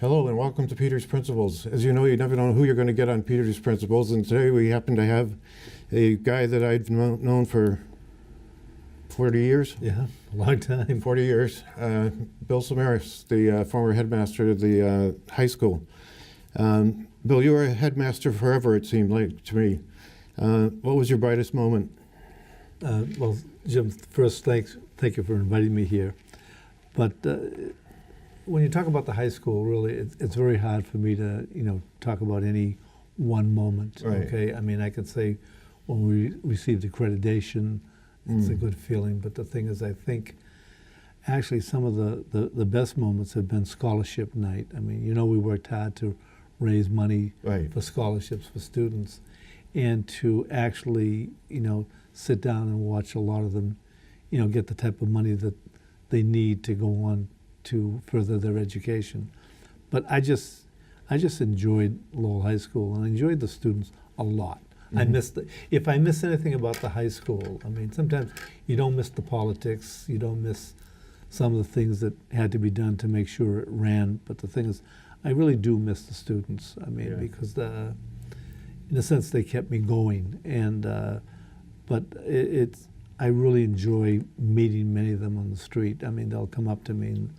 Hello and welcome to Peter's Principles. As you know, you never know who you're going to get on Peter's Principles, and today we happen to have a guy that I've known for 40 years. Yeah, a long time. 40 years. Bill Samaras, the former headmaster of the high school. Bill, you were a headmaster forever, it seemed like to me. What was your brightest moment? Well, Jim, first, thank you for inviting me here. But when you talk about the high school, really, it's very hard for me to, talk about any one moment. Right. Okay, I mean, I could say when we received accreditation, it's a good feeling. But the thing is, I think actually some of the best moments have been scholarship night. I mean, we worked hard to raise money for scholarships for students, and to actually, sit down and watch a lot of them, get the type of money that they need to go on to further their education. But I just enjoyed Lowell High School, and I enjoyed the students a lot. If I miss anything about the high school, I mean, sometimes you don't miss the politics, you don't miss some of the things that had to be done to make sure it ran. But the thing is, I really do miss the students. I mean, because in a sense they kept me going, and but I really enjoy meeting many of them on the street. I mean, they'll come up to me and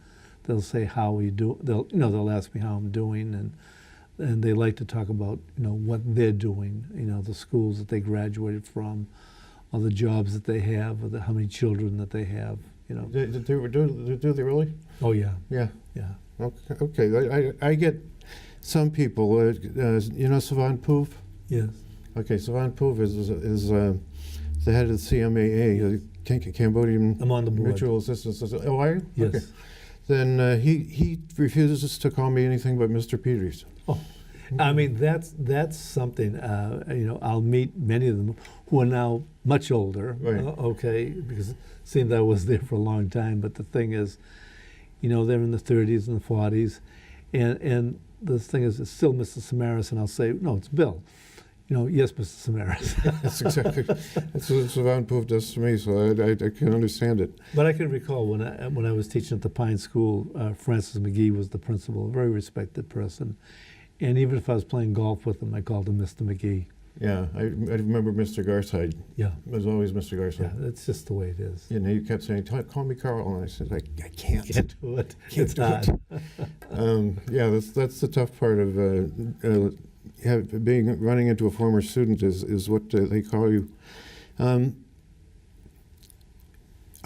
they'll say, "How are you doing?" They'll ask me how I'm doing, and they like to talk about what they're doing, the schools that they graduated from, or the jobs that they have, or how many children that they have. Do they really? Oh yeah. Yeah. Yeah. Okay. I get some people. Savant Poov? Yes. Okay, Savant Poov is the head of the CMAA, Cambodian I'm on the board. Mutual Assistance. Oh, are you? Yes. Okay. Then he refuses to call me anything but Mr. Peters. Oh, I mean that's something. I'll meet many of them who are now much older. Right. Okay, because it seemed I was there for a long time. But the thing is, they're in the 30s and the 40s, and the thing is, it's still Mr. Samaras, and I'll say, no, it's Bill. Yes, Mr. Samaras. That's exactly that's what Savant Poov does to me, so I can understand it. But I can recall when I was teaching at the Pine School, Francis McGee was the principal, a very respected person, and even if I was playing golf with him, I called him Mr. McGee. Yeah, I remember Mr. Garside. Yeah. It was always Mr. Garside. Yeah, that's just the way it is. He kept saying, "Call me Carl," and I said, "I can't. Can't do it. Can't It's hard." That's the tough part of running into a former student is what they call you. I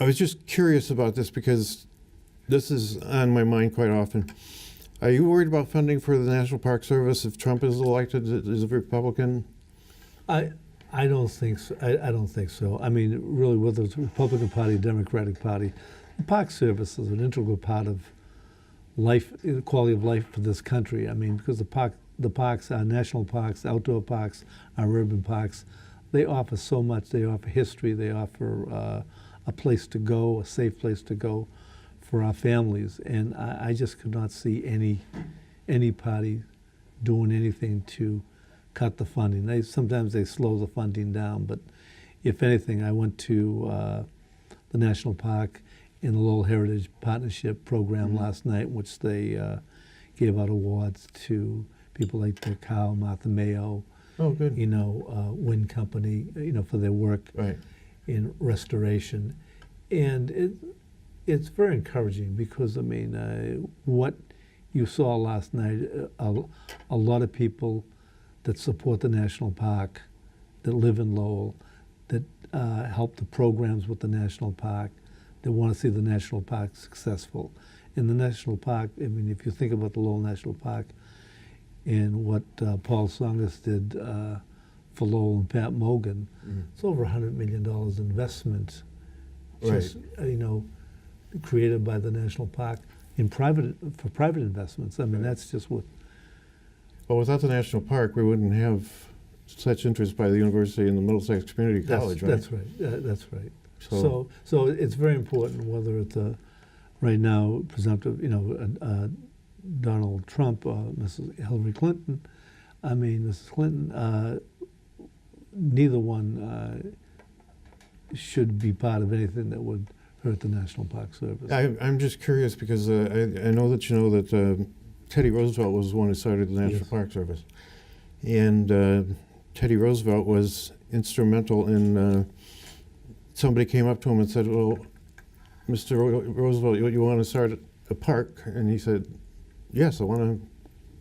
was just curious about this because this is on my mind quite often. Are you worried about funding for the National Park Service if Trump is elected as a Republican? I don't think so. I don't think so. I mean, really, whether it's Republican Party, Democratic Party, the Park Service is an integral part of life, quality of life for this country. I mean, because the parks, our national parks, outdoor parks, our urban parks, they offer so much. They offer history. They offer a place to go, a safe place to go for our families. And I just could not see any party doing anything to cut the funding. Sometimes they slow the funding down, but if anything, I went to the national park in the Lowell Heritage Partnership program last night, in which they gave out awards to people like the Cow, Martha Mayo, Oh, good. Wind Company, for their work in restoration. And it's very encouraging because, I mean, what you saw last night, a lot of people that support the national park, that live in Lowell, that help the programs with the national park, that want to see the national park successful. In the national park, I mean, if you think about the Lowell National Park and what Paul Songus did for Lowell and Pat Mogan, it's over $100 million investment, just, created by the national park for private investments. I mean, that's just what. Well, without the national park, we wouldn't have such interest by the university and the Middlesex Community College, right? That's right. That's right. So it's very important whether it's right now presumptive, Donald Trump, Mrs. Hillary Clinton. I mean, Mrs. Clinton. Neither one should be part of anything that would hurt the National Park Service. I'm just curious because I know that Teddy Roosevelt was the one who started the National Yes. Park Service. And Teddy Roosevelt was instrumental in, somebody came up to him and said, well, Mr. Roosevelt, you want to start a park? And he said, yes, I want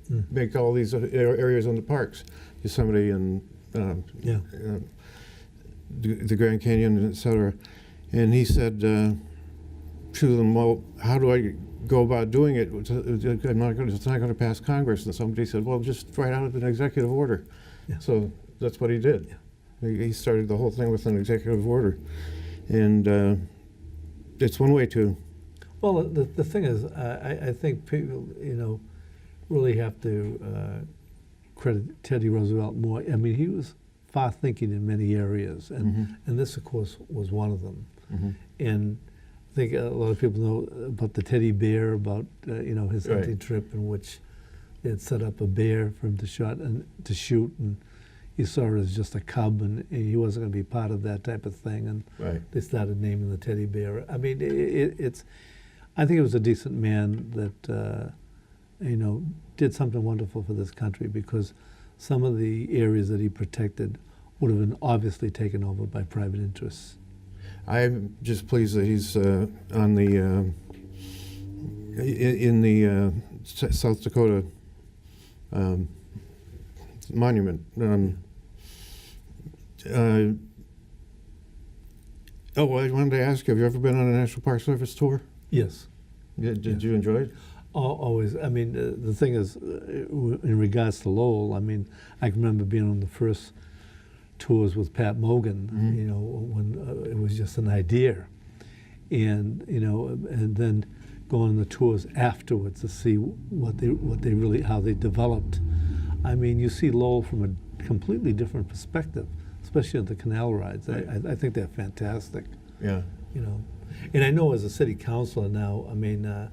to make all these areas in the parks, Yosemite and Yeah. the Grand Canyon, et cetera. And he said to them, well, how do I go about doing it? It's not going to pass Congress. And somebody said, well, just write out an executive order. Yeah. So that's what he did. Yeah. He started the whole thing with an executive order. And it's one way to... Well, the thing is, I think people, really have to credit Teddy Roosevelt more. I mean, he was far thinking in many areas, and this, of course, was one of them. And I think a lot of people know about the teddy bear, about his hunting trip in which they had set up a bear for him to shoot, and he saw it as just a cub, and he wasn't going to be part of that type of thing. And they started naming the teddy bear. I mean, I think it was a decent man that did something wonderful for this country, because some of the areas that he protected would have been obviously taken over by private interests. I'm just pleased that he's on the in the South Dakota monument. I wanted to ask you, have you ever been on a National Park Service tour? Yes. Did you enjoy it? Always. I mean, the thing is, in regards to Lowell, I mean, I can remember being on the first tours with Pat Mogan, when it was just an idea. And, and then going on the tours afterwards to see what they really, how they developed. I mean, you see Lowell from a completely different perspective, especially at the canal rides. Right. I think they're fantastic. Yeah. And I know as a city councilor now, I mean,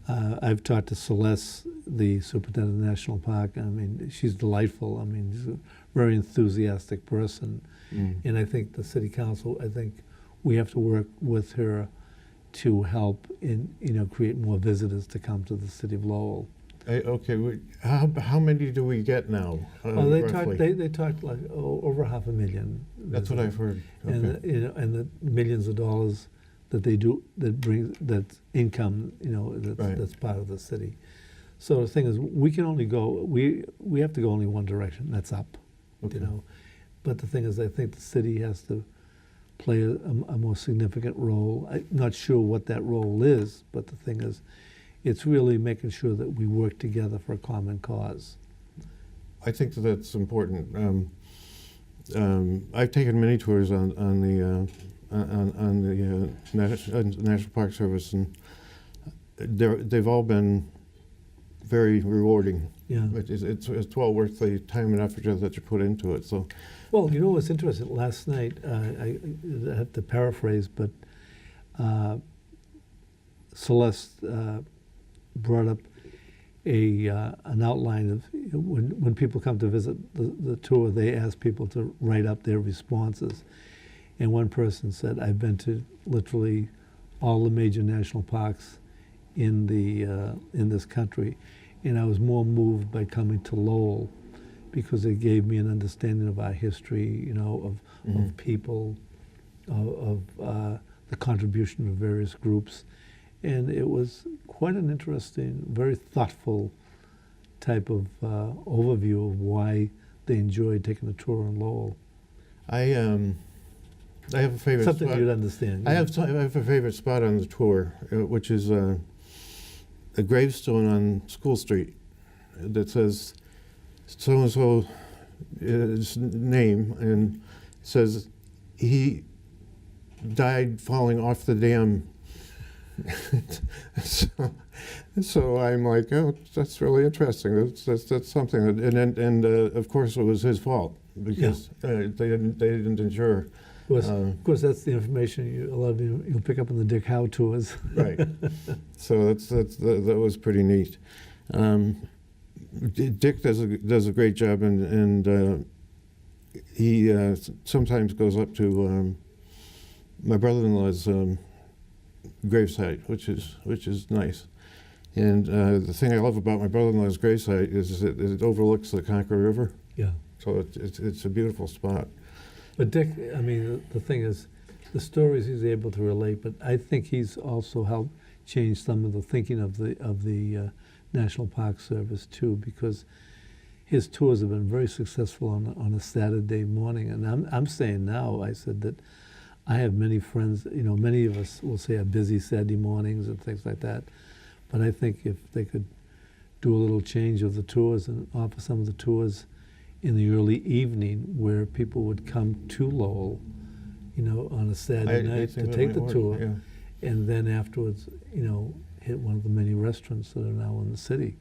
I've talked to Celeste, the superintendent of the National Park. I mean, she's delightful. I mean, she's a very enthusiastic person. And I think the city council, I think we have to work with her to help in, create more visitors to come to the city of Lowell. Okay, how many do we get now? They roughly? talked like over 500,000. That's what I've heard. Okay. And and the millions of dollars that they do, that's income, that's part of the city. So the thing is, we can only go, we have to go only one direction, that's up, Okay. But the thing is, I think the city has to play a more significant role. I'm not sure what that role is, but the thing is, it's really making sure that we work together for a common cause. I think that's important. I've taken many tours on the National Park Service, and they've all been very rewarding. Yeah. It's well worth the time and effort that you put into it. So, well, what's interesting? Last night, I have to paraphrase, but Celeste brought up an outline of when people come to visit the tour, they ask people to write up their responses. And one person said, I've been to literally all the major national parks in this country, and I was more moved by coming to Lowell because it gave me an understanding of our history, of people, of the contribution of various groups. And it was quite an interesting, very thoughtful type of overview of why they enjoyed taking a tour in Lowell. I have a favorite Something spot. you'd understand. I have a favorite spot on the tour, which is a gravestone on School Street that says so-and-so his name, and says he died falling off the dam. so I'm like, oh, that's really interesting. That's something. And of course it was his fault because they didn't insure. Of course, that's the information a lot of you'll pick up in the Dick Howe tours. Right. So that was pretty neat. Dick does a great job, and he sometimes goes up to my brother-in-law's gravesite, which is nice. And the thing I love about my brother-in-law's gravesite is it overlooks the Concord River, Yeah. so it's a beautiful spot. But Dick, I mean, the thing is, the stories he's able to relate, but I think he's also helped change some of the thinking of the National Park Service too, because his tours have been very successful on a Saturday morning. And I'm saying now, I said that I have many friends, you know, many of us will say have busy Saturday mornings and things like that. But I think if they could do a little change of the tours and offer some of the tours in the early evening where people would come to Lowell, you know, on a Saturday I night think to that take might the work, tour, yeah. and then afterwards, you know, hit one of the many restaurants that are now in the city.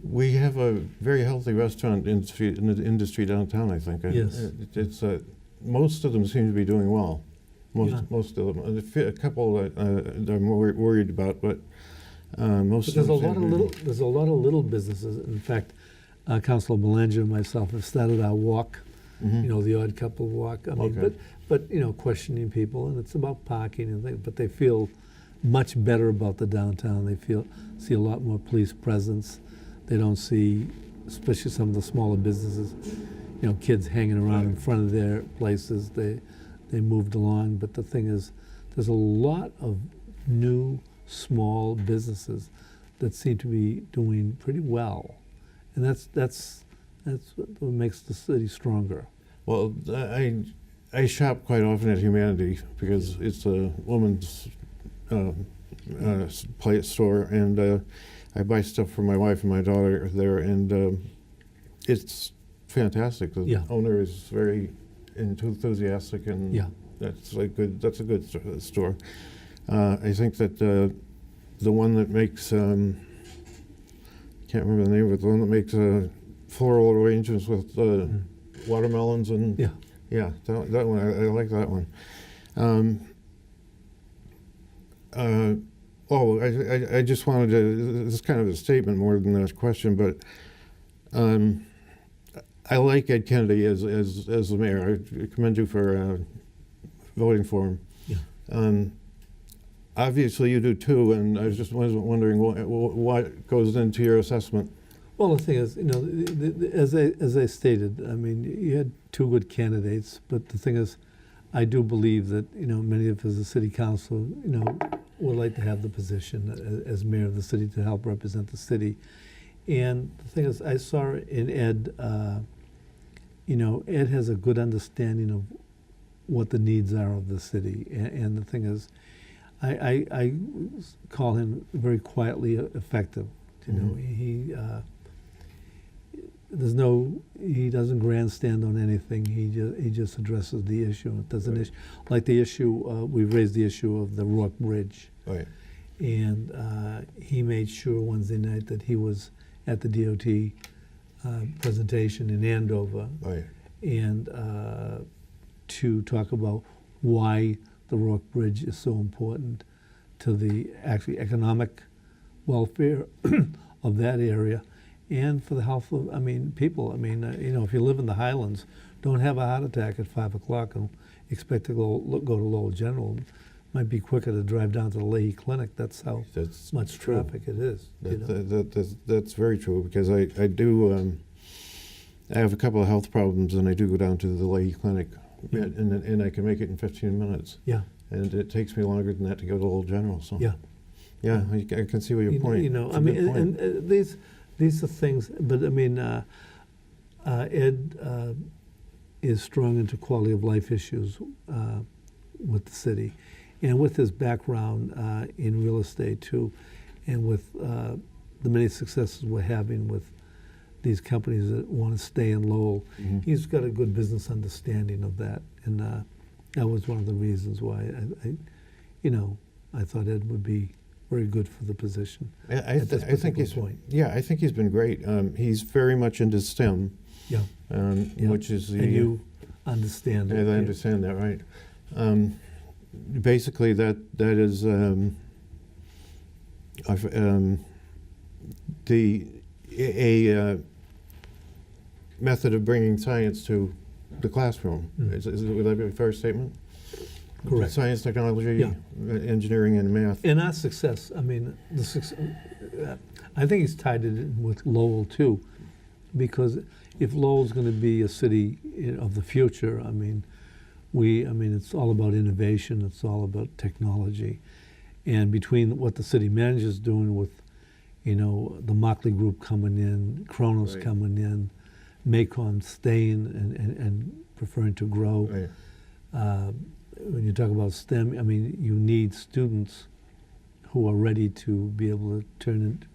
We have a very healthy restaurant industry downtown, I think. Yes. It's most of them seem to be doing well. Yeah. Most of them. A couple that I'm worried about, but most But of them there's a lot of little businesses. In fact, Councilor Belanger and myself have started our walk. Mhm. You know, the odd couple walk. I mean, Okay. but you know, questioning people, and it's about parking and things. But they feel much better about the downtown. They see a lot more police presence. They don't see, especially some of the smaller businesses, you know, kids hanging around in front of their places. They moved along. But the thing is, there's a lot of new small businesses that seem to be doing pretty well, and that's what makes the city stronger. Well, I shop quite often at Humanity because it's a woman's play store, and I buy stuff for my wife and my daughter there, and it's fantastic. The Yeah. owner is very enthusiastic, and Yeah. that's a good store. I think that the one that makes can't remember the name of it. The one that makes floral arrangements with watermelons and Yeah. that one I like that one. I just wanted to. This is kind of a statement more than a question, but I like Ed Kennedy as the mayor. I commend you for voting for him. Yeah. Obviously, you do too, and I was just wondering what goes into your assessment. Well, the thing is, you know, as I stated, I mean, you had two good candidates, but the thing is, I do believe that, you know, many of us as a city council, you know, would like to have the position as mayor of the city to help represent the city. And the thing is, I saw in Ed, you know, Ed has a good understanding of what the needs are of the city. And the thing is, I call him very quietly effective. You know, he doesn't grandstand on anything. He just addresses the issue. It doesn't Right. like the issue. We've raised the issue of the Rourke Bridge, Right. and he made sure Wednesday night that he was at the DOT presentation in Andover, Right. and to talk about why the Rourke Bridge is so important to the actually economic welfare of that area, and for the health of, people. You know, if you live in the Highlands, don't have a heart attack at 5 o'clock and expect to go to Lowell General. It might be quicker to drive down to the Leahy Clinic. That's how That's much true. traffic it is. You know? That's very true, because I do I have a couple of health problems, and I do go down to the Leahy Clinic, Yeah. and I can make it in 15 minutes. Yeah, And it takes me longer than that to go to Lowell General. So yeah. yeah, I can see what your point. You know, It's a good point. and these are things. But Ed is strong into quality of life issues with the city, and with his background in real estate too, and with the many successes we're having with these companies that want to stay in Lowell. Mhm. He's got a good business understanding of that, and that was one of the reasons why I thought Ed would be very good for the position. I think particular he's point. Yeah, I think he's been great. He's very much into STEM, Yeah, yeah. which is the and you understand it. I understand that, right? Basically, that is a method of bringing science to the classroom. Would that be a fair statement? Correct. Science, technology, Yeah. engineering, and math. And our success, I think he's tied it in with Lowell too, because if Lowell's going to be a city of the future, I mean, it's all about innovation. It's all about technology, and between what the city manager's doing with, the Mockley Group coming in, Kronos Right. coming in, Macon staying and preferring to grow. Right. When you talk about STEM, I mean, you need students who are ready to be able to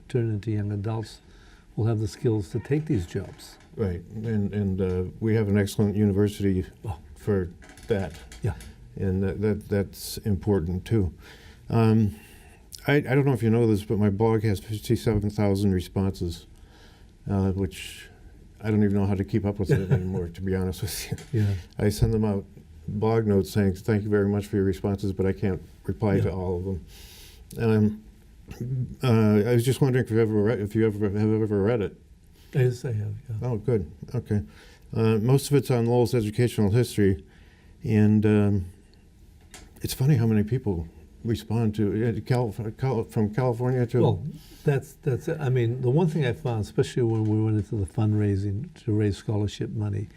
turn into young adults who will have the skills to take these jobs. Right, and we have an excellent university for that. Yeah. And that's important too. I don't know if you know this, but my blog has 57,000 responses, which I don't even know how to keep up with it anymore, to be honest with you. Yeah. I send them out blog notes saying, thank you very much for your responses, but I can't reply to all of them. I was just wondering if you have ever read it. Yes, I have. Yeah. Oh, good. Okay. Most of it's on Lowell's educational history, and it's funny how many people respond to from California to. Well, that's it. I mean, the one thing I found, especially when we went into the fundraising to raise scholarship money,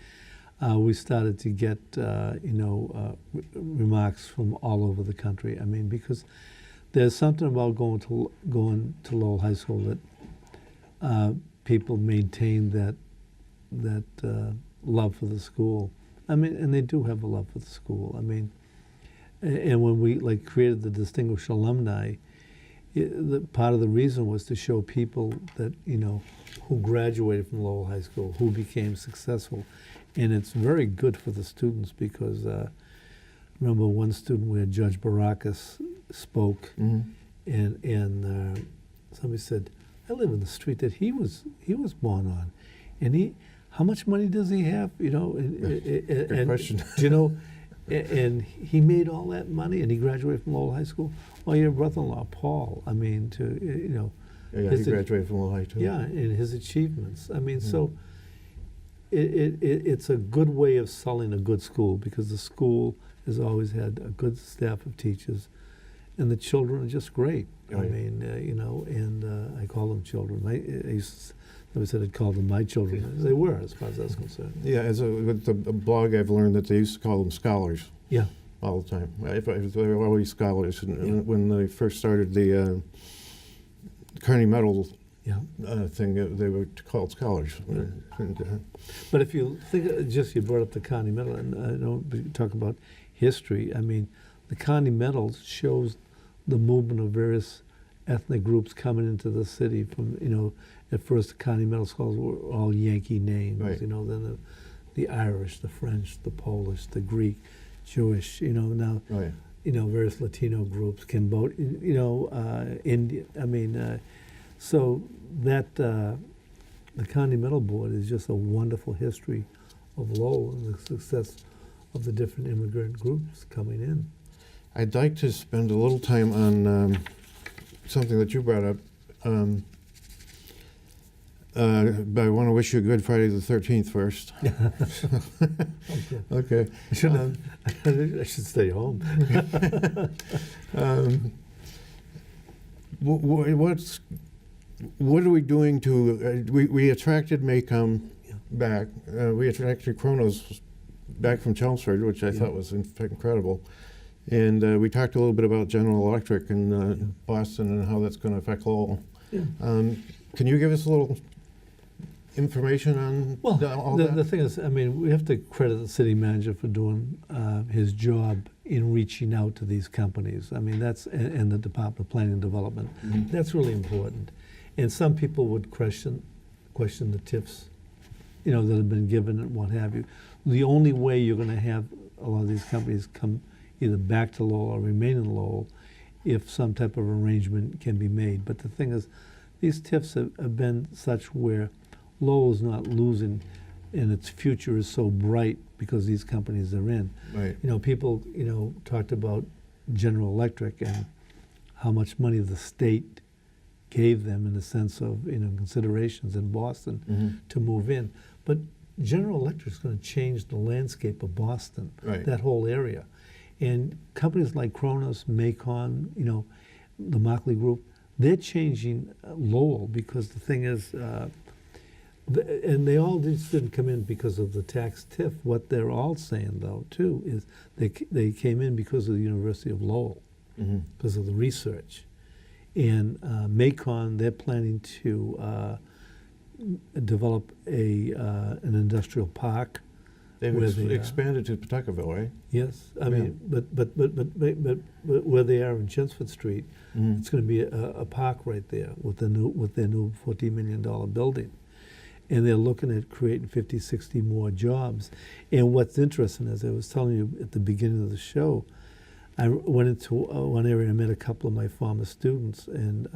we started to get remarks from all over the country. I mean, because there's something about going to Lowell High School that people maintain that love for the school. I mean, and they do have a love for the school. I mean, and when we created the Distinguished Alumni, part of the reason was to show people that who graduated from Lowell High School, who became successful, and it's very good for the students because remember one student where Judge Baracus spoke, and somebody said, "I live in the street that he was born on, and how much money does he have?" Good question. And he made all that money, and he graduated from Lowell High School. Well, your brother-in-law Paul, I mean, Yeah, he graduated from Lowell High too. yeah, and his achievements. I mean, so it's a good way of selling a good school because the school has always had a good staff of teachers, and the children are just great. Oh, I yeah. mean, and I call them children. I used to, somebody said I'd call them my children. They were, as far as that's concerned. Yeah, with the blog, I've learned that they used to call them scholars Yeah, all the time. They were always scholars. And Yeah. when they first started the Carney Medal yeah. thing, they were called scholars. Yeah. And, But if you think, you brought up the Carney Medal, and I don't talk about history. I mean, the Carney Medal shows the movement of various ethnic groups coming into the city. From at first the Carney Medal scholars were all Yankee names. Right. Then the Irish, the French, the Polish, the Greek, Jewish. Now right. Various Latino groups, Cambodia. India. I mean, so that the Carney Medal Board is just a wonderful history of Lowell and the success of the different immigrant groups coming in. I'd like to spend a little time on something that you brought up. But I want to wish you a good Friday the 13th first. Okay. I should stay home. What are we doing to? We attracted Maycom back. We attracted Kronos back from Chelmsford, which I thought was incredible. And we talked a little bit about General Electric in Boston and how that's going to affect Lowell. Yeah. Can you give us a little information on all the that? thing is, I mean, we have to credit the city manager for doing his job in reaching out to these companies. I mean, that's and the Department of Planning and Development. Mhm. That's really important. And some people would question the TIFs, that have been given and what have you. The only way you're going to have a lot of these companies come either back to Lowell or remain in Lowell if some type of arrangement can be made. But the thing is, these TIFs have been such where Lowell is not losing and its future is so bright because these companies are in. Right. People, talked about General Electric and how much money the state gave them in the sense of, considerations in Boston Mhm. to move in. But General Electric is going to change the landscape of Boston, Right. that whole area. And companies like Kronos, Macon, the Mockley Group, they're changing Lowell because the thing is, and they all just didn't come in because of the tax TIF. What they're all saying, though, too, is they came in because of the University of Lowell, because of the research. And Macon, they're planning to develop an industrial park. They've where they, expanded to Pawtuckaville, right? Yes, I mean, but where they are in Chelmsford Street, it's going to be a park right there with their new $14 million building. And they're looking at creating 50, 60 more jobs. And what's interesting, as I was telling you at the beginning of the show, I went into one area and met a couple of my former students, and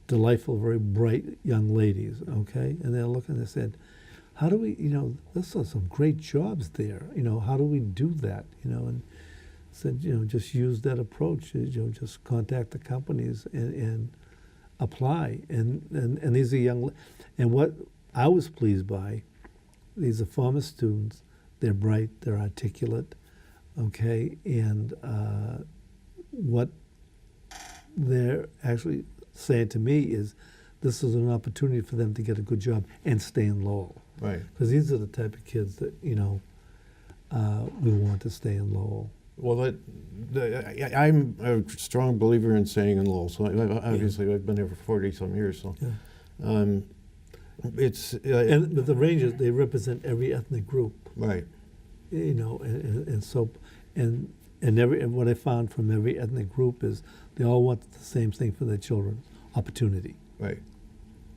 delightful, very bright young ladies, okay? And they're looking, they said, how do we, this are some great jobs there, how do we do that, and said, just use that approach, just contact the companies and apply. And these are young, and what I was pleased by, these are former students, they're bright, they're articulate, okay, and what they're actually saying to me is this is an opportunity for them to get a good job and stay in Lowell. Right. Because these are the type of kids that, we want to stay in Lowell. Well, I'm a strong believer in staying in Lowell. So obviously I've been here for 40-some years. So Yeah. It's But the Rangers, they represent every ethnic group, right. and so and what I found from every ethnic group is they all want the same thing for their children: opportunity. Right.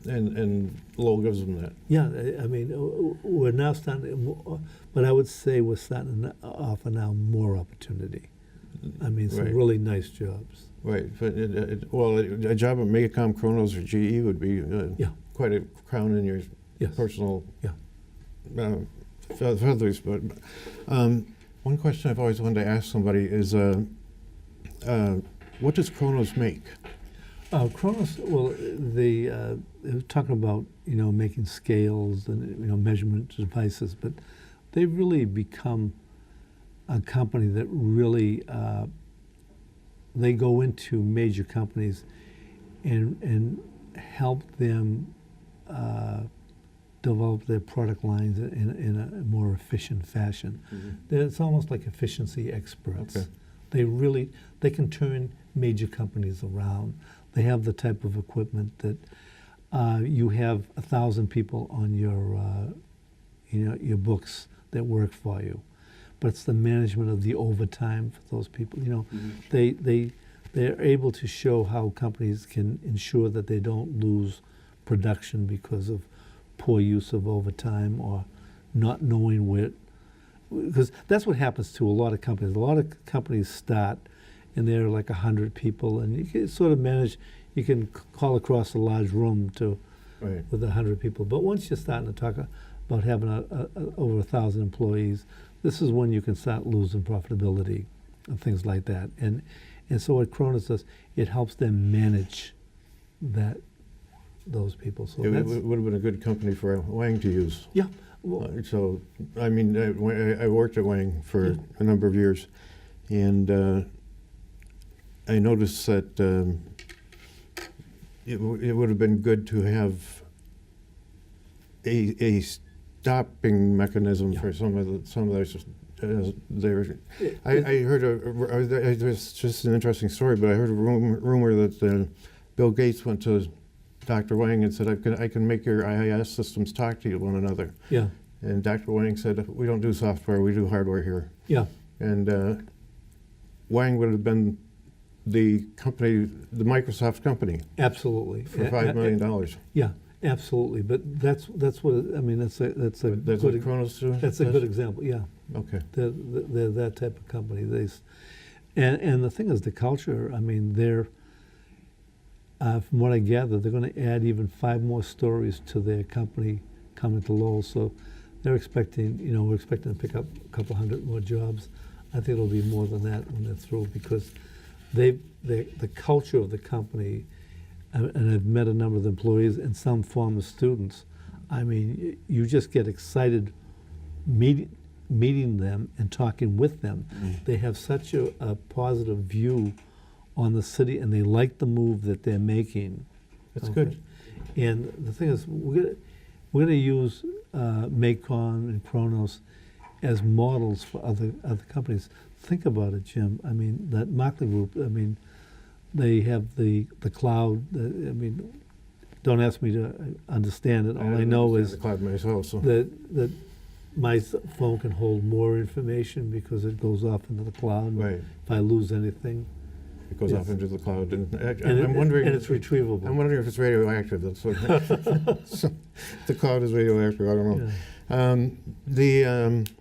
And Lowell gives them that. Yeah, I mean, we're now starting, but I would say we're starting to offer now more opportunity. I mean, some Right. really nice jobs. Right. But a job at Megacom, Kronos, or GE would be Yeah. quite a crown in your Yes. personal Yeah. feathers. But one question I've always wanted to ask somebody is, what does Kronos make? Kronos, well, they were talking about, making scales and, measurement devices, but they've really become a company that really, they go into major companies and help them develop their product lines in a more efficient fashion. It's almost like efficiency experts. Okay. They can turn major companies around. They have the type of equipment that you have 1,000 people on your books that work for you, but it's the management of the overtime for those people. They're able to show how companies can ensure that they don't lose production because of poor use of overtime or not knowing where. Because that's what happens to a lot of companies. A lot of companies start and they're like 100 people, and you can sort of manage. You can call across a large room with 100 people. But once you're starting to talk about having over 1,000 employees, this is when you can start losing profitability and things like that. And so what Kronos does, it helps them manage those people. So It that's, would have been a good company for Wang to use. yeah. Well, So, I mean, I worked at Wang for a number of years, and I noticed that it would have been good to have a stopping mechanism for some of their. I heard it was just an interesting story, but I heard a rumor that Bill Gates went to Dr. Wang and said, I can make your IIS systems talk to one another. yeah. And Dr. Wang said, we don't do software, we do hardware here. Yeah. And Wang would have been the company, the Microsoft company, Absolutely. for $5 million. Yeah, absolutely. But that's what I mean. That's a That's good what Kronos doing? that's a good example. Yeah, Okay. they're that type of company. And the thing is, the culture. I mean, they're from what I gather, they're going to add even 5 more stories to their company coming to Lowell. So they're expecting, we're expecting to pick up a couple hundred more jobs. I think it'll be more than that when they're through, because the culture of the company, and I've met a number of the employees and some former students. I mean, you just get excited meeting them and talking with them. They have such a positive view on the city, and they like the move that they're making. That's Okay. good. And the thing is, we're gonna use Macon and Kronos as models for other companies. Think about it, Jim. I mean, that Markley Group. I mean, they have the cloud. I mean, don't ask me to understand it. All I know understand is the cloud myself. So that my phone can hold more information because it goes off into the cloud. right, If I lose anything, it goes Yes. off into the cloud, and and I'm wondering. and it's retrievable. I'm wondering if it's radioactive. That's what so, the cloud is radioactive. I don't know. Yeah.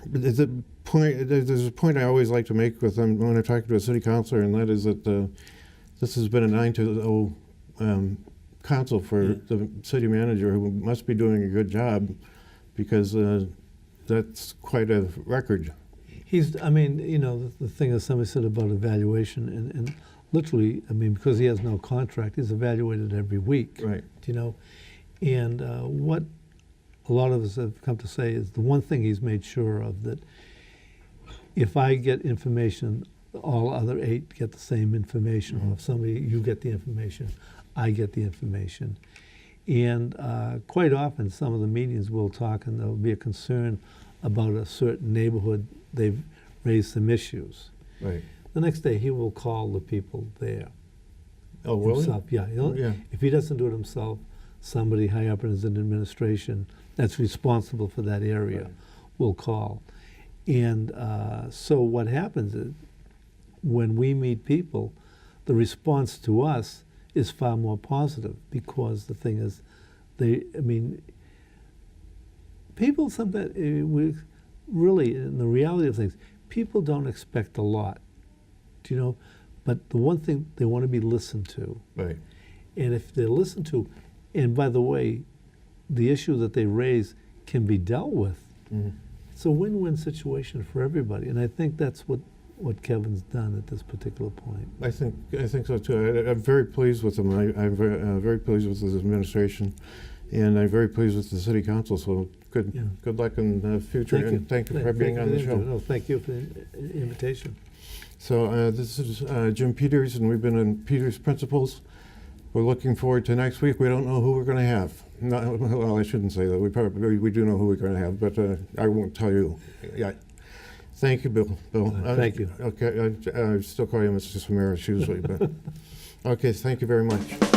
The point. There's a point I always like to make with them when I talk to a city councilor, and that is that this has been a 9-0 council for Yeah. the city manager, who must be doing a good job, because that's quite a record. I mean, you know, the thing is, somebody said about evaluation, and literally, I mean, because he has no contract, he's evaluated every week. Right. You know, and what a lot of us have come to say is the one thing he's made sure of, that if I get information, all other 8 get the same information, or if you get the information, I get the information. And quite often, some of the meetings we'll talk, and there'll be a concern about a certain neighborhood. They've raised some issues. Right. The next day, he will call the people there Oh, really? himself. Yeah, Yeah. If he doesn't do it himself, somebody high up in his administration that's responsible for that area Right. will call. And so what happens is, when we meet people, the response to us is far more positive, because the thing is, people sometimes, we really, in the reality of things, people don't expect a lot, do you know? But the one thing, they want to be listened to. Right. And if they're listened to, and by the way, the issue that they raise can be dealt with, Mhm. it's a win-win situation for everybody. And I think that's what Kevin's done at this particular point. I think so too. I'm very pleased with him. I'm very pleased with his administration, and I'm very pleased with the city council. So good luck in the future, and thank you for being on the show. No, thank you for the invitation. So this is Jim Peters, and we've been in Peters Principles. We're looking forward to next week. We don't know who we're going to have. Well, I shouldn't say that. We do know who we're going to have, but I won't tell you yet. Thank you, Bill. Thank you. Okay, I still call you Mr. Samaras usually, but okay. Thank you very much.